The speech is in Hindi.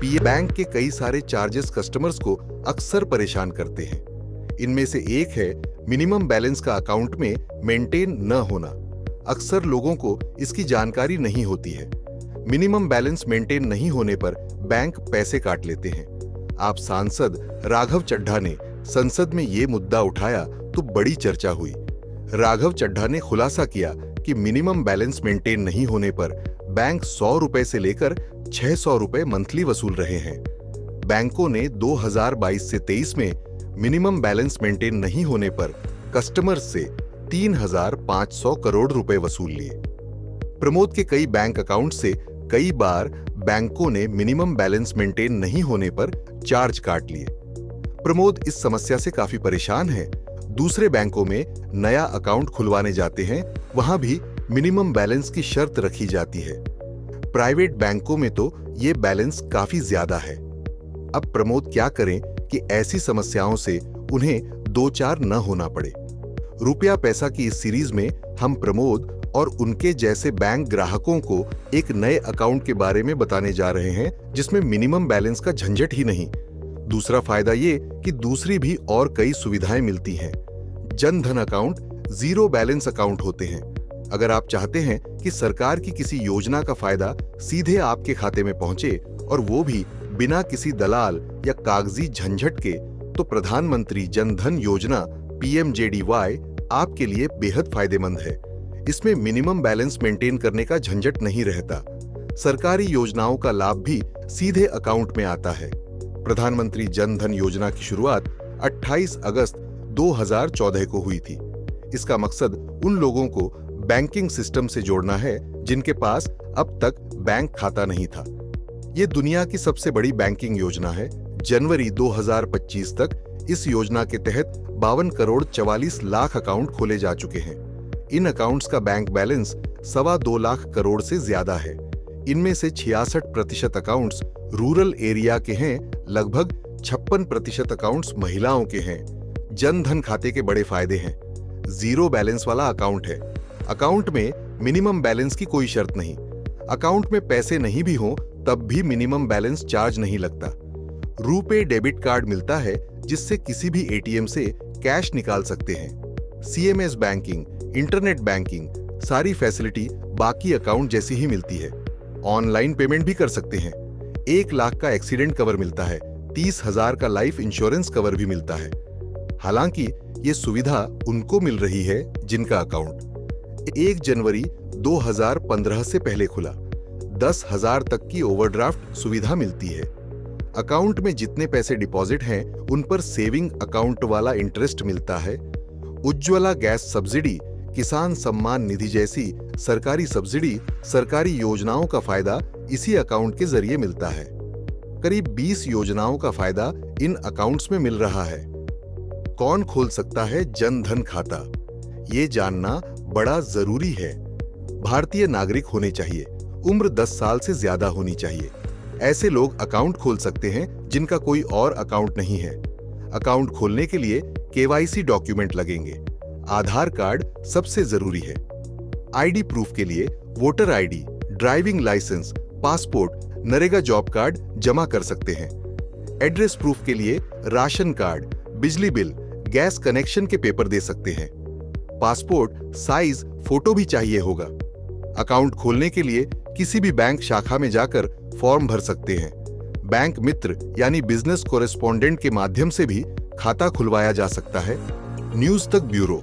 बैंक के कई सारे चार्जेस कस्टमर्स को अक्सर परेशान करते हैं। इनमें से एक है मिनिमम बैलेंस का अकाउंट में मेंटेन न होना। अक्सर लोगों को इसकी जानकारी नहीं होती है। मिनिमम बैलेंस मेंटेन नहीं होने पर बैंक पैसे काट लेते हैं। आप सांसद राघव चड्ढा ने संसद में ये मुद्दा उठाया तो बड़ी चर्चा हुई। राघव चड्ढा ने खुलासा किया कि मिनिमम बैलेंस मेंटेन नहीं होने पर बैंक 100 रुपए से लेकर 600 रुपए मंथली वसूल रहे हैं। बैंकों ने 2022 से 23 में मिनिमम बैलेंस मेंटेन नहीं होने पर कस्टमर्स से 3,500 करोड़ रुपए वसूल लिए। प्रमोद के कई बैंक अकाउंट से कई बार बैंकों ने मिनिमम बैलेंस मेंटेन नहीं होने पर चार्ज काट लिए। प्रमोद इस समस्या से काफी परेशान है। दूसरे बैंकों में नया अकाउंट खुलवाने जाते हैं, वहां भी मिनिमम बैलेंस की शर्त रखी जाती है। प्राइवेट बैंकों में तो ये बैलेंस काफी ज्यादा है। अब प्रमोद क्या करें कि ऐसी समस्याओं से उन्हें दो चार न होना पड़े। रुपया पैसा की इस सीरीज में हम प्रमोद और उनके जैसे बैंक ग्राहकों को एक नए अकाउंट के बारे में बताने जा रहे हैं जिसमें मिनिमम बैलेंस का झंझट ही नहीं। दूसरा फायदा ये कि दूसरी भी और कई सुविधाएं मिलती हैं। Jan Dhan account zero balance account होते हैं। अगर आप चाहते हैं कि सरकार की किसी योजना का फायदा सीधे आपके खाते में पहुंचे और वो भी बिना किसी दलाल या कागजी झंझट के, तो प्रधानमंत्री जन धन योजना PMJDY आपके लिए बेहद फायदेमंद है। इसमें मिनिमम बैलेंस मेंटेन करने का झंझट नहीं रहता। सरकारी योजनाओं का लाभ भी सीधे अकाउंट में आता है। प्रधानमंत्री जन धन योजना की शुरुआत 28 अगस्त 2014 को हुई थी। इसका मकसद उन लोगों को बैंकिंग सिस्टम से जोड़ना है जिनके पास अब तक बैंक खाता नहीं था। ये दुनिया की सबसे बड़ी बैंकिंग योजना है। जनवरी 2025 तक इस योजना के तहत 52 करोड़ 44 लाख अकाउंट खोले जा चुके हैं। इन अकाउंट्स का बैंक बैलेंस 2.25 लाख करोड़ से ज्यादा है। इनमें से 66% अकाउंट्स रूरल एरिया के हैं, लगभग 56% अकाउंट्स महिलाओं के हैं। जन धन खाते के बड़े फायदे हैं। जीरो बैलेंस वाला अकाउंट है। अकाउंट में मिनिमम बैलेंस की कोई शर्त नहीं। अकाउंट में पैसे नहीं भी हों तब भी मिनिमम बैलेंस चार्ज नहीं लगता। रुपे डेबिट कार्ड मिलता है जिससे किसी भी ATM से कैश निकाल सकते हैं। CMS बैंकिंग, इंटरनेट बैंकिंग, सारी फैसिलिटी बाकी अकाउंट जैसी ही मिलती है। ऑनलाइन पेमेंट भी कर सकते हैं। 1 लाख का एक्सीडेंट कवर मिलता है। 30,000 का लाइफ इंश्योरेंस कवर भी मिलता है। हालांकि ये सुविधा उनको मिल रही है जिनका अकाउंट 1 जनवरी 2015 से पहले खुला। 10,000 तक की ओवरड्राफ्ट सुविधा मिलती है। अकाउंट में जितने पैसे डिपॉजिट हैं उन पर सेविंग अकाउंट वाला इंटरेस्ट मिलता है। उज्ज्वला गैस सब्सिडी, किसान सम्मान निधि जैसी सरकारी सब्सिडी, सरकारी योजनाओं का फायदा इसी अकाउंट के जरिए मिलता है। करीब 20 योजनाओं का फायदा इन अकाउंट्स में मिल रहा है। कौन खोल सकता है जन धन खाता? ये जानना बड़ा जरूरी है। भारतीय नागरिक होने चाहिए। उम्र 10 साल से ज्यादा होनी चाहिए। ऐसे लोग अकाउंट खोल सकते हैं जिनका कोई और अकाउंट नहीं है। अकाउंट खोलने के लिए KYC डॉक्यूमेंट लगेंगे। आधार कार्ड सबसे जरूरी है। ID प्रूफ के लिए voter ID, driving licence, passport, NREGA job card जमा कर सकते हैं। एड्रेस प्रूफ के लिए राशन कार्ड, बिजली बिल, गैस कनेक्शन के पेपर दे सकते हैं। पासपोर्ट साइज फोटो भी चाहिए होगा। अकाउंट खोलने के लिए किसी भी बैंक शाखा में जाकर फॉर्म भर सकते हैं। बैंक मित्र यानी बिजनेस कोरेस्पोंडेंट के माध्यम से भी खाता खुलवाया जा सकता है। न्यूज तक ब्यूरो।